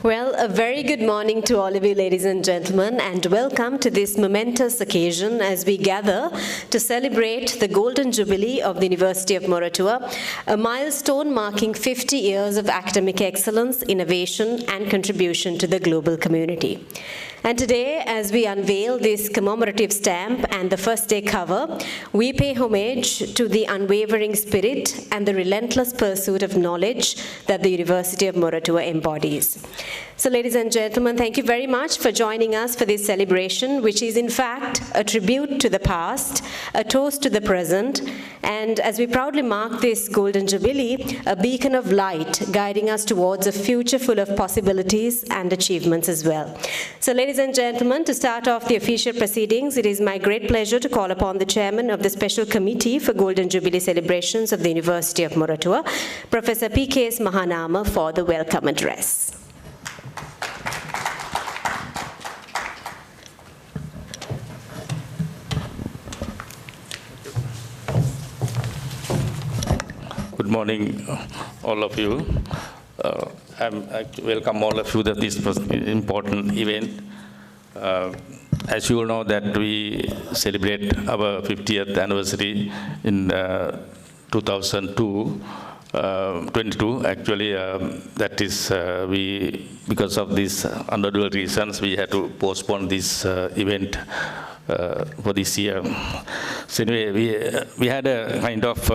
Well, a very good morning to all of you, ladies and gentlemen, and welcome to this momentous occasion as we gather to celebrate the Golden Jubilee of the University of Moratuwa, a milestone marking 50 years of academic excellence, innovation, and contribution to the global community. And today, as we unveil this commemorative stamp and the first day cover, we pay homage to the unwavering spirit and the relentless pursuit of knowledge that the University of Moratuwa embodies. So, ladies and gentlemen, thank you very much for joining us for this celebration, which is in fact a tribute to the past, a toast to the present, and as we proudly mark this Golden Jubilee, a beacon of light guiding us towards a future full of possibilities and achievements as well. So, ladies and gentlemen, to start off the official proceedings, it is my great pleasure to call upon the Chairman of the Special Committee for Golden Jubilee Celebrations of the University of Moratuwa, Professor P.K.S. Mahanama, for the welcome address. Good morning, all of you. I welcome all of you to this important event. As you all know that we celebrate our 50th anniversary in 2022. Actually, that is because of these unusual reasons, we had to postpone this event for this year. So anyway, we had a kind of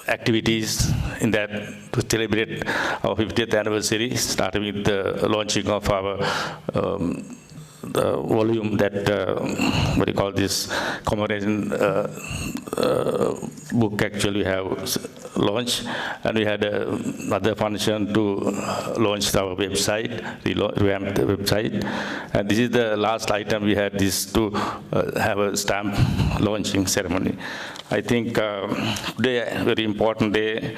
activities in that to celebrate our 50th anniversary, starting with the launching of our the volume that, what do you call this, commemoration book actually we have launched, and we had another function to launch our website, revamp the website, and this is the last item we had, this to have a stamp launching ceremony. I think today, a very important day,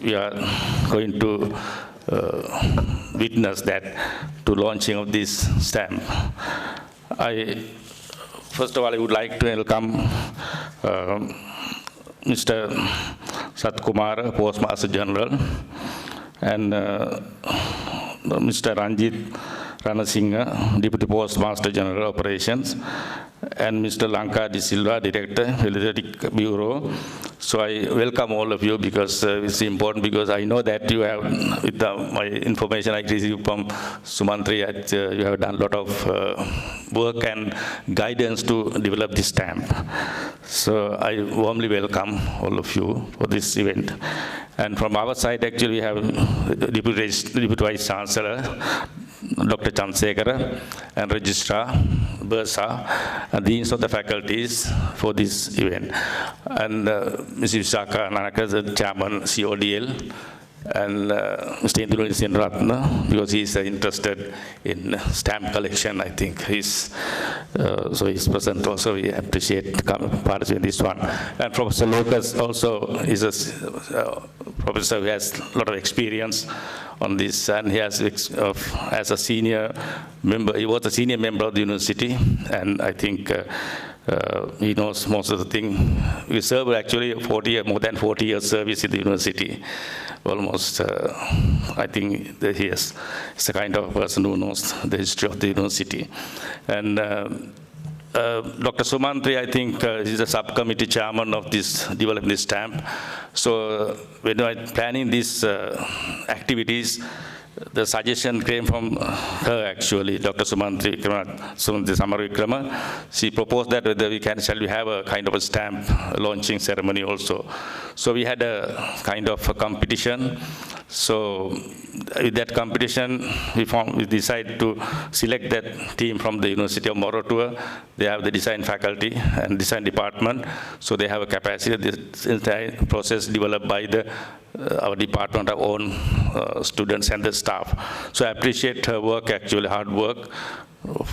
we are going to witness that to launching of this stamp. First of all, I would like to welcome Mr. Satkumar, Postmaster General, and Mr. Ranjit Ranasinghe, Deputy Postmaster General Operations, and Mr. Lanka De Silva, Director, Philatelic Bureau. So I welcome all of you because it's important, because I know that you have, with my information I received from Sumantri, you have done a lot of work and guidance to develop this stamp. So I warmly welcome all of you for this event. And from our side, actually, we have Deputy Vice Chancellor, Dr. Chansekara, and Registrar Bursa, and Deans of the faculties for this event. And Ms. Vishaka Nanaka, the Chairman, CODL, and Mr. Indranil Ratna, because he's interested in stamp collection, I think. So he's present also. We appreciate participating in this one. And Professor Lucas also is a professor who has a lot of experience on this, and he has, as a senior member, he was a senior member of the university, and I think he knows most of the thing. We served actually more than 40 years service in the university. Almost, I think that he's the kind of person who knows the history of the university. And Dr. Sumantri, I think, is the subcommittee chairman of this, developing this stamp. So when I planning these activities, the suggestion came from her actually, Dr. Sumantri Samaravikrama. She proposed that whether shall we have a kind of a stamp launching ceremony also. So we had a kind of a competition. So with that competition, we decided to select that team from the University of Moratuwa. They have the design faculty and design department. So they have a capacity. This entire process developed by our department, our own students and the staff. So I appreciate her work, actually hard work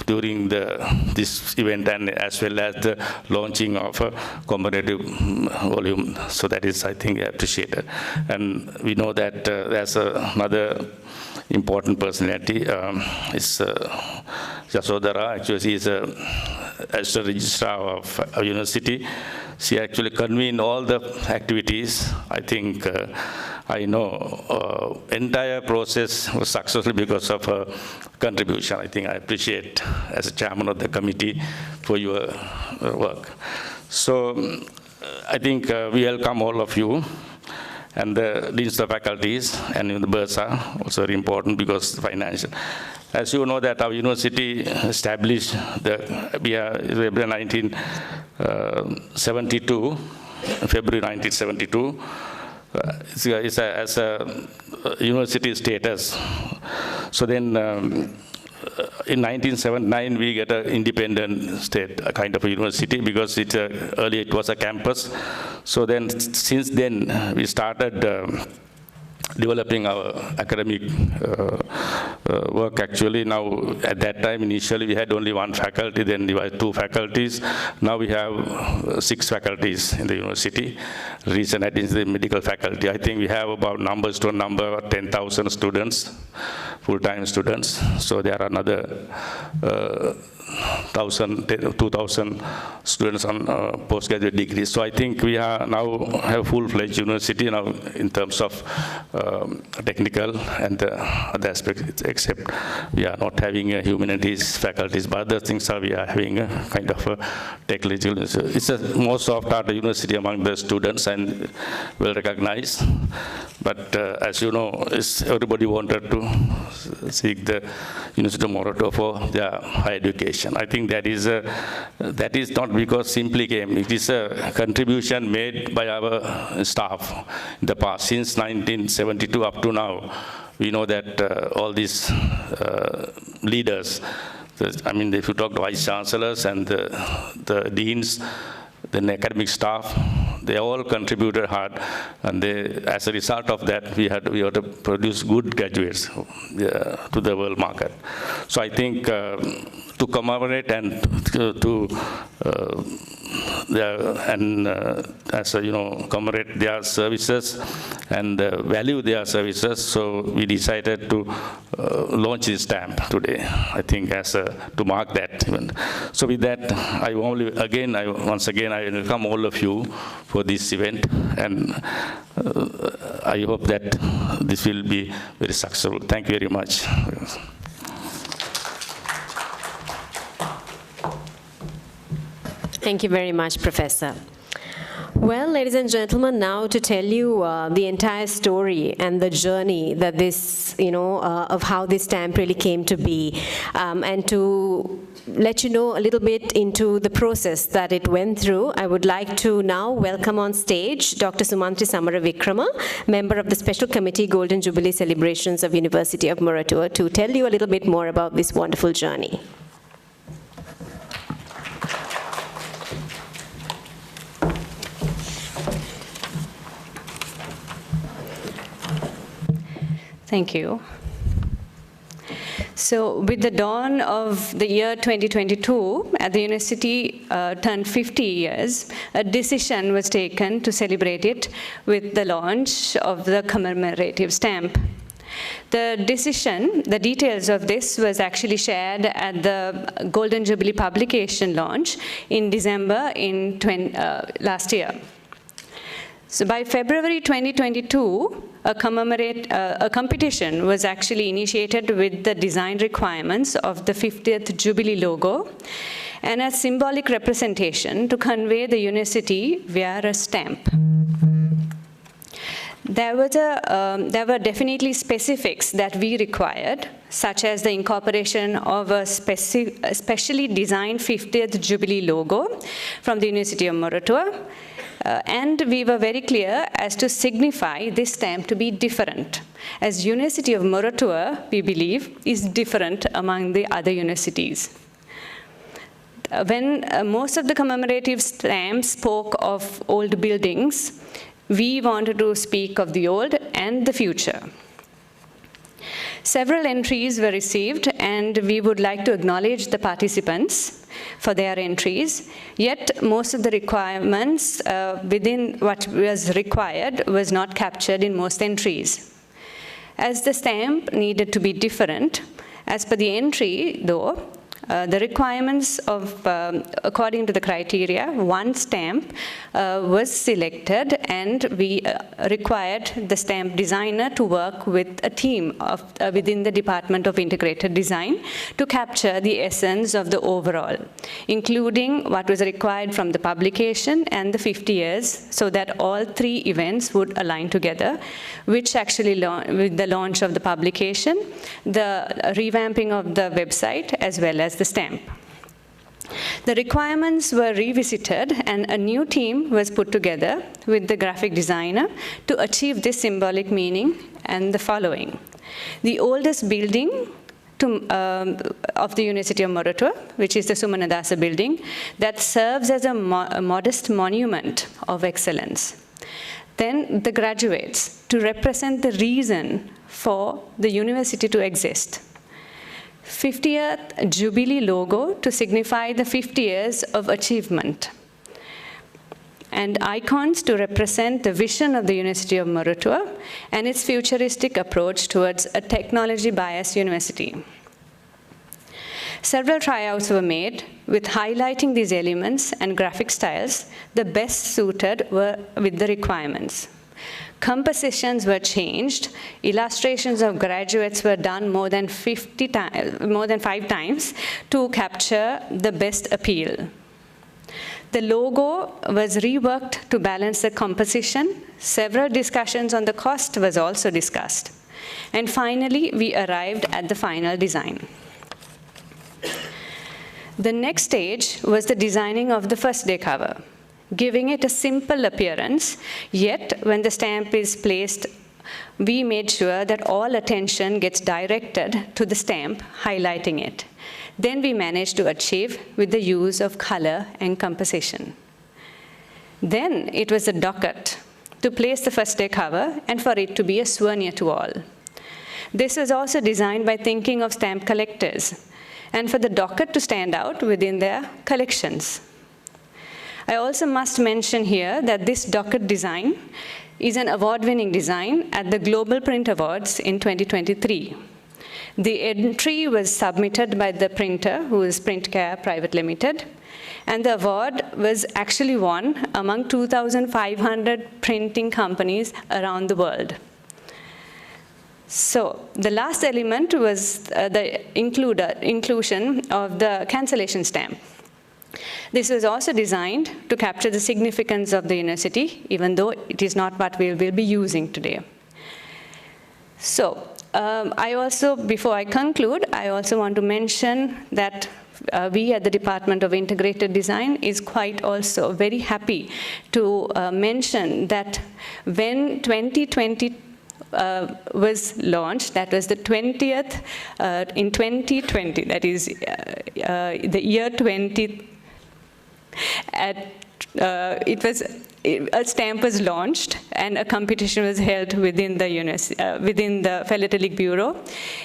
during this event, and as well as the launching of a commemorative volume. So that is, I think, appreciated. And we know that there's another important personality, is Yasodhara. Actually, she is as the registrar of a university. She actually convened all the activities. I think I know entire process was successful because of her contribution. I think I appreciate as a chairman of the committee for your work. So I think we welcome all of you, and the deans of faculties and the BURSA, also very important because financial. As you know that our university established February 1972, February 1972. It's as a university status. So then in 1979, we get an independent state, a kind of a university, because earlier it was a campus. So then, since then, we started developing our academic work. Actually, now at that time, initially we had only one faculty, then we had 2 faculties. Now we have 6 faculties in the university. Recent addition is the medical faculty. I think we have about numbers to a number 10,000 students, full-time students. So there are another 2,000 students on postgraduate degrees. So I think we are now have full-fledged university now in terms of technical and other aspects, except we are not having humanities faculties, but other things are we are having a kind of a technical. It's a more sought-after university among the students and well recognized. But as you know, everybody wanted to seek the University of Moratuwa for their higher education. I think that is not because simply came. It is a contribution made by our staff in the past, since 1972 up to now. We know that all these leaders, I mean, if you talk to vice chancellors and the deans, the academic staff, they all contributed hard, and as a result of that, we had to produce good graduates to the world market. So I think to commemorate and commemorate their services and value their services, so we decided to launch this stamp today, I think, to mark that event. So with that, once again, I welcome all of you for this event, and I hope that this will be very successful. Thank you very much. Thank you very much, Professor. Well, ladies and gentlemen, now to tell you the entire story and the journey that this, of how this stamp really came to be, and to let you know a little bit into the process that it went through, I would like to now welcome on stage Dr. Sumantri Samaravikrama, member of the Special Committee Golden Jubilee Celebrations of University of Moratuwa, to tell you a little bit more about this wonderful journey. Thank you. So with the dawn of the year 2022, at the university turned 50 years, a decision was taken to celebrate it with the launch of the commemorative stamp. The decision, the details of this was actually shared at the Golden Jubilee publication launch in December last year. So by February 2022, a competition was actually initiated with the design requirements of the 50th Jubilee logo and a symbolic representation to convey the university via a stamp. There were definitely specifics that we required, such as the incorporation of a specially designed 50th Jubilee logo from the University of Moratuwa. And we were very clear as to signify this stamp to be different, as University of Moratuwa, we believe, is different among the other universities. When most of the commemorative stamps spoke of old buildings, we wanted to speak of the old and the future. Several entries were received, and we would like to acknowledge the participants for their entries, yet most of the requirements within what was required was not captured in most entries. As the stamp needed to be different, as per the entry though, the requirements of, according to the criteria, one stamp was selected, and we required the stamp designer to work with a team of, within the Department of Integrated Design to capture the essence of the overall, including what was required from the publication and the 50 years, so that all three events would align together, which actually, with the launch of the publication, the revamping of the website, as well as the stamp. The requirements were revisited, and a new team was put together with the graphic designer to achieve this symbolic meaning and the following. The oldest building of the University of Moratuwa, which is the Sumanadasa building, that serves as a modest monument of excellence. Then the graduates, to represent the reason for the university to exist. 50th Jubilee logo to signify the 50 years of achievement. And icons to represent the vision of the University of Moratuwa and its futuristic approach towards a technology-biased university. Several tryouts were made with highlighting these elements and graphic styles, the best suited were with the requirements. Compositions were changed. Illustrations of graduates were done more than 5 times to capture the best appeal. The logo was reworked to balance the composition. Several discussions on the cost was also discussed. And finally, we arrived at the final design. The next stage was the designing of the first day cover, giving it a simple appearance, yet when the stamp is placed, we made sure that all attention gets directed to the stamp, highlighting it. Then we managed to achieve with the use of color and composition. Then it was a docket to place the first day cover and for it to be a souvenir to all. This was also designed by thinking of stamp collectors and for the docket to stand out within their collections. I also must mention here that this docket design is an award-winning design at the Global Print Awards in 2023. The entry was submitted by the printer, who is Printcare Private Limited, and the award was actually won among 2,500 printing companies around the world. So the last element was the inclusion of the cancellation stamp. This was also designed to capture the significance of the university, even though it is not what we will be using today. So before I conclude, I also want to mention that we at the Department of Integrated Design is quite also very happy to mention that when 2020 was launched, that was the 20th, in 2020, that is the year 20, a stamp was launched and a competition was held within the Philatelic Bureau.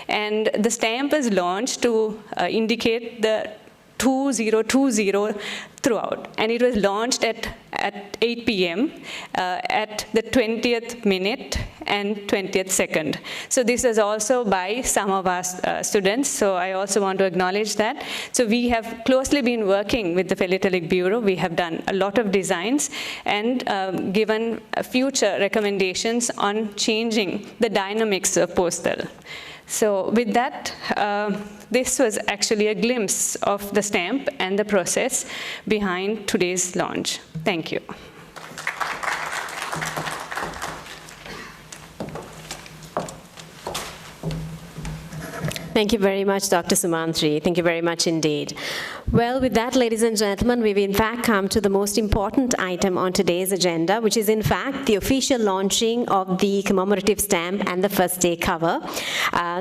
And the stamp was launched to indicate the 2020 throughout. And it was launched at 8 p.m. At the 20th minute and 20th second. So this is also by some of our students, so I also want to acknowledge that. So we have closely been working with the Philatelic Bureau. We have done a lot of designs and given future recommendations on changing the dynamics of postal. So with that, this was actually a glimpse of the stamp and the process behind today's launch. Thank you. Thank you very much, Dr. Sumantri. Thank you very much indeed. Well, with that, ladies and gentlemen, we've in fact come to the most important item on today's agenda, which is in fact the official launching of the commemorative stamp and the first day cover.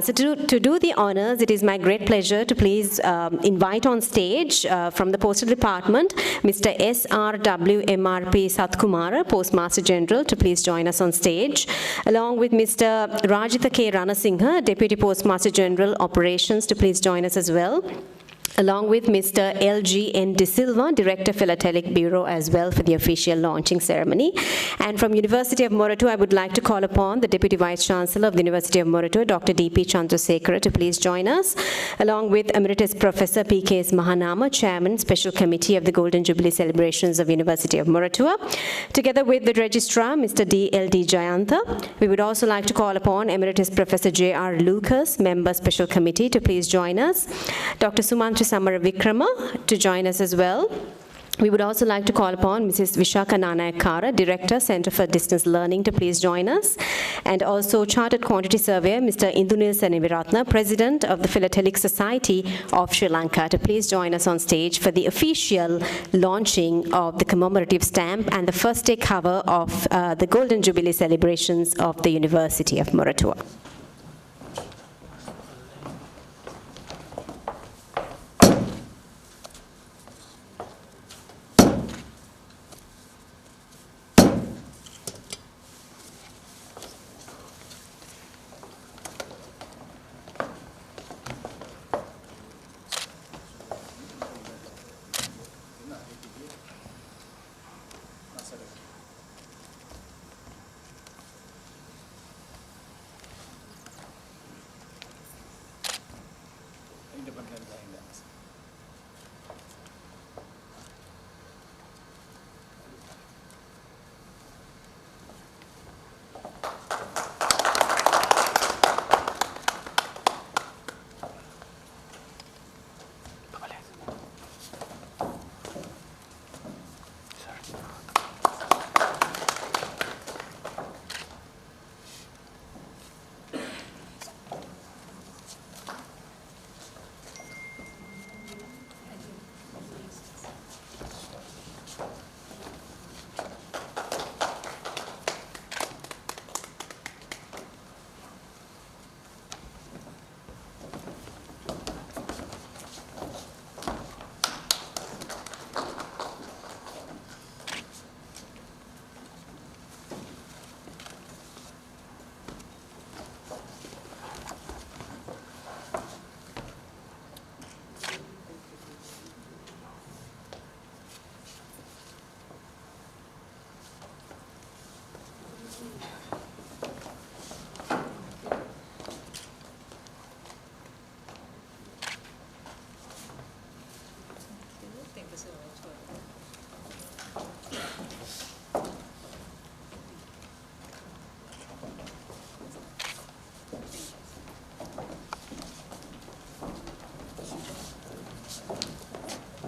So to do the honors, it is my great pleasure to please invite on stage from the Postal Department, Mr. SRW MRP Satkumara, Postmaster General, to please join us on stage, along with Mr. Rajitha K. Ranasinghe, Deputy Postmaster General, Operations, to please join us as well. along with Mr. L.G.N. De Silva, Director, Philatelic Bureau, as well for the official launching ceremony. And from University of Moratuwa, I would like to call upon the Deputy Vice Chancellor of the University of Moratuwa, Dr. D.P. Chandrasekhara, to please join us, along with Emeritus Professor P.K.S. Mahanama, Chairman, Special Committee of the Golden Jubilee Celebrations of University of Moratuwa, together with the Registrar, Mr. D.L.D. Jayantha. We would also like to call upon Emeritus Professor J.R. Lucas, Member, Special Committee, to please join us, Dr. Sumantri Samara Vikrama to join us as well. We would also like to call upon Mrs. Vishaka Nanayakara, Director, Center for Distance Learning, to please join us, and also Chartered Quantity Surveyor, Mr. Indunil Seneviratna, President of the Philatelic Society of Sri Lanka, to please join us on stage for the official launching of the commemorative stamp and the first day cover of the Golden Jubilee celebrations of the University of Moratuwa.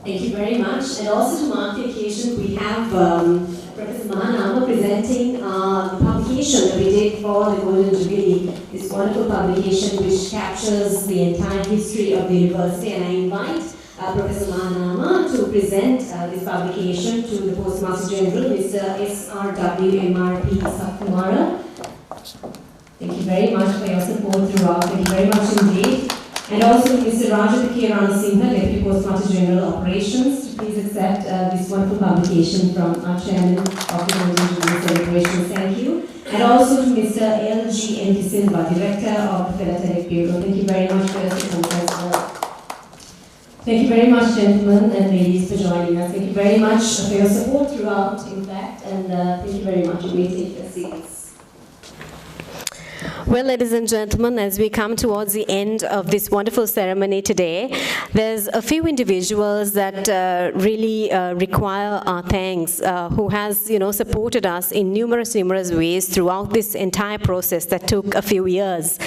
Thank you very much. And also to mark the occasion, we have Professor Mahanama presenting the publication that we did for the Golden Jubilee, this wonderful publication which captures the entire history of the university. And I invite Professor Mahanama to present this publication to the Postmaster General, Mr. S.R.W. M.R.P. Satkumara. Thank you very much for your support throughout. Thank you very much indeed. And also Mr. Rajapakya Ranasinghe, Deputy Postmaster General Operations, to please accept this wonderful publication from our Chairman of the Golden Jubilee Celebrations. Thank you. And also to Mr. L.G.N. De Silva, Director of the Philatelic Bureau. Thank you very much for your support as well. Thank you very much, gentlemen and ladies, for joining us. Thank you very much for your support throughout, in fact, and thank you very much. You may take your seats. Well, ladies and gentlemen, as we come towards the end of this wonderful ceremony today, there's a few individuals that really require our thanks, who has, supported us in numerous ways throughout this entire process that took a few years.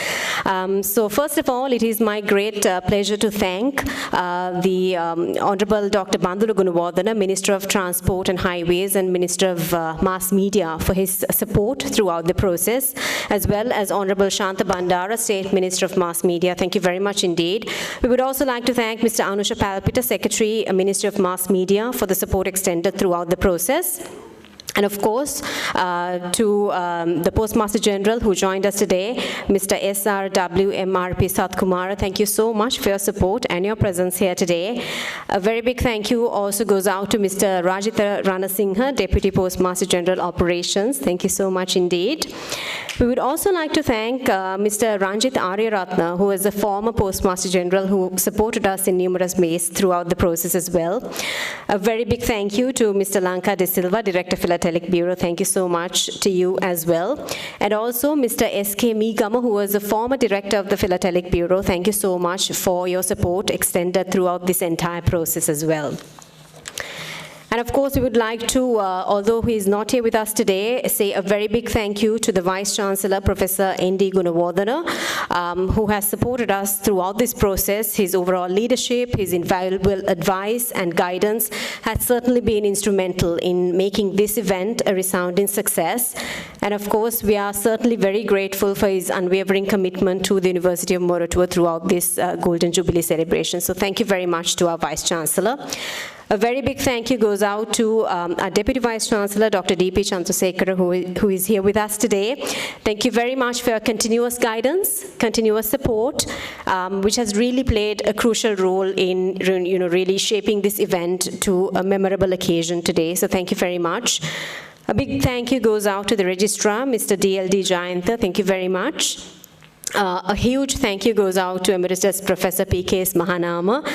So first of all, it is my great pleasure to thank the Honorable Dr. Bandula Gunawardena, Minister of Transport and Highways and Minister of Mass Media, for his support throughout the process, as well as Honorable Shanta Bandara, State Minister of Mass Media. Thank you very much indeed. We would also like to thank Mr. Anusha Palpita, Secretary, Minister of Mass Media, for the support extended throughout the process. And of course, to the Postmaster General who joined us today, Mr. SRWMRP Satkumar, thank you so much for your support and your presence here today. A very big thank you also goes out to Mr. Rajitha Ranasinghe, Deputy Postmaster General Operations. Thank you so much indeed. We would also like to thank Mr. Ranjit Aryaratna, who is the former Postmaster General who supported us in numerous ways throughout the process as well. A very big thank you to Mr. Lanka De Silva, Director Philatelic Bureau. Thank you so much to you as well. And also Mr. S.K. Meegama, who was the former Director of the Philatelic Bureau. Thank you so much for your support extended throughout this entire process as well. And of course, we would like to, although he is not here with us today, say a very big thank you to the Vice Chancellor, Professor N.D. Gunawardena, who has supported us throughout this process. His overall leadership, his invaluable advice and guidance has certainly been instrumental in making this event a resounding success. And of course, we are certainly very grateful for his unwavering commitment to the University of Moratuwa throughout this Golden Jubilee celebration. So thank you very much to our Vice Chancellor. A very big thank you goes out to our Deputy Vice Chancellor, Dr. D.P. Chandrasekhara, who is here with us today. Thank you very much for your continuous guidance, continuous support, which has really played a crucial role in really shaping this event to a memorable occasion today. So thank you very much. A big thank you goes out to the Registrar, Mr. D.L.D. Jayantha. Thank you very much. A huge thank you goes out to Emeritus Professor P.K.S. Mahanama,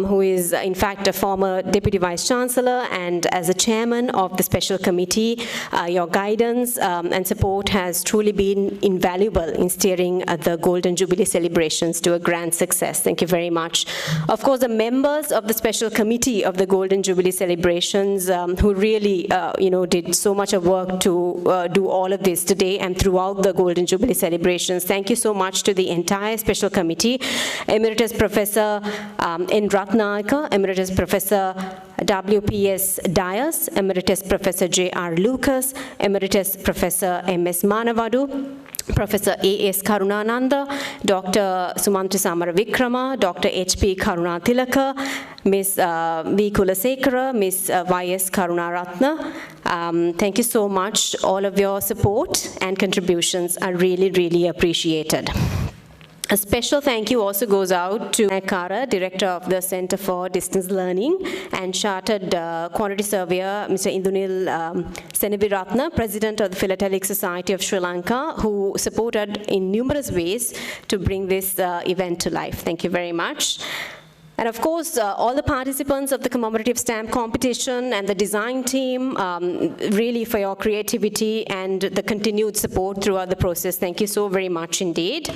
who is in fact a former Deputy Vice Chancellor, and as a chairman of the special committee, your guidance and support has truly been invaluable in steering the Golden Jubilee celebrations to a grand success. Thank you very much. Of course, the members of the special committee of the Golden Jubilee celebrations who really did so much of work to do all of this today and throughout the Golden Jubilee celebrations. Thank you so much to the entire special committee, Emeritus Professor N. Ratnayaka, Emeritus Professor W.P.S. Dias, Emeritus Professor J.R. Lucas, Emeritus Professor M.S. Manavadu, Professor A.S. Karunananda, Dr. Sumantri Samara Vikrama, Dr. H.P. Karuna Tilaka, Ms. V. Kulasekara, Ms. Y.S. Karunaratna. Thank you so much. All of your support and contributions are really, really appreciated. A special thank you also goes out to Nakara, Director of the Center for Distance Learning, and Chartered Quantity Surveyor, Mr. Indunil Seneviratna, President of the Philatelic Society of Sri Lanka, who supported in numerous ways to bring this event to life. Thank you very much. And of course, all the participants of the commemorative stamp competition and the design team, really for your creativity and the continued support throughout the process. Thank you so very much indeed.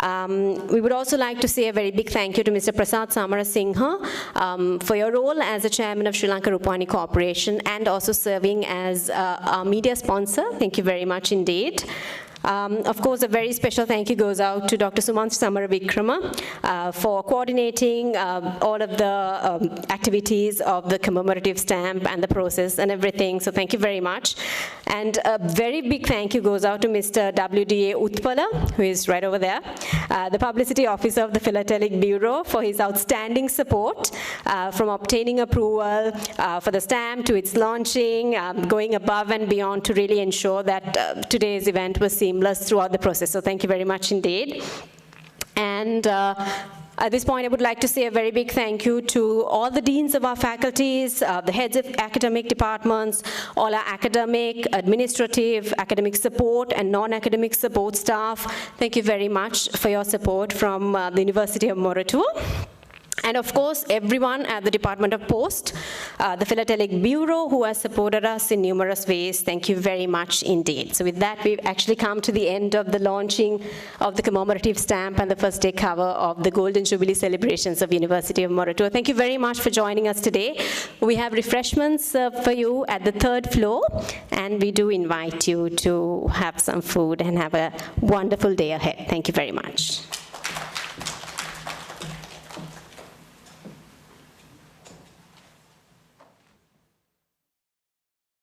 We would also like to say a very big thank you to Mr. Prasad Samarasinghe for your role as the chairman of Sri Lanka Rupani Corporation and also serving as our media sponsor. Thank you very much indeed. Of course, a very special thank you goes out to Dr. Sumantri Samara Vikrama for coordinating all of the activities of the commemorative stamp and the process and everything. So thank you very much. And a very big thank you goes out to Mr. W.D.A. Utpala, who is right over there, the Publicity Officer of the Philatelic Bureau, for his outstanding support from obtaining approval for the stamp to its launching, going above and beyond to really ensure that today's event was seamless throughout the process. So thank you very much indeed. And at this point, I would like to say a very big thank you to all the deans of our faculties, the heads of academic departments, all our academic, administrative, academic support, and non-academic support staff. Thank you very much for your support from the University of Moratuwa. And of course, everyone at the Department of Post, the Philatelic Bureau, who has supported us in numerous ways. Thank you very much indeed. So with that, we've actually come to the end of the launching of the commemorative stamp and the first day cover of the Golden Jubilee celebrations of University of Moratuwa. Thank you very much for joining us today. We have refreshments for you at the 3rd floor, and we do invite you to have some food and have a wonderful day ahead. Thank you very much.